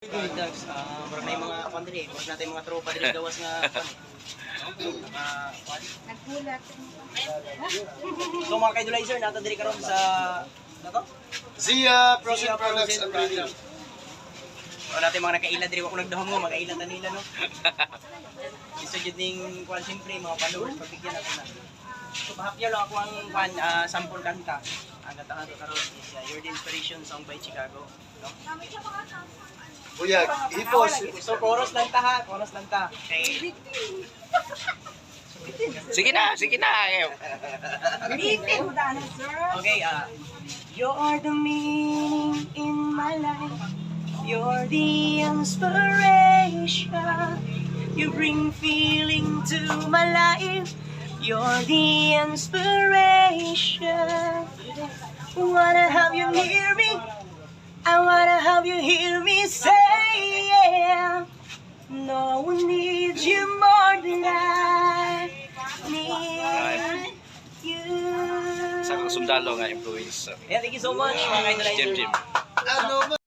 Dogs, murag na yung mga kwan diri, murag natin mga tropa diri gawas nga kwan. Nagbulat. So mga kaidolizer, nato diri karon sa nato? Zia Frozen Zia Products Frozen and Trading. O natin mga nakaila diri, wako nagdahom mo, magkaila ta nila no. Gusto jud ning kwan siyempre mga followers pagbigyan nato na. So bahapya lang ako ang kwan sample kanta. Ang kanta nato karon is You're the Inspiration song by Chicago, no? Kuya, hipos. So chorus lang ta ha, chorus lang ta. Okay. Sige na. Bitin mo na, sir. Okay, you're the meaning in my life. You're the inspiration. You bring feeling to my life. You're the inspiration. Wanna have you near me. I wanna have you hear me say yeah. No one needs you more than I need you. Sa sundalo nga influence. Yeah, thank you so much mga Jim kaidolizer. Jim. Ano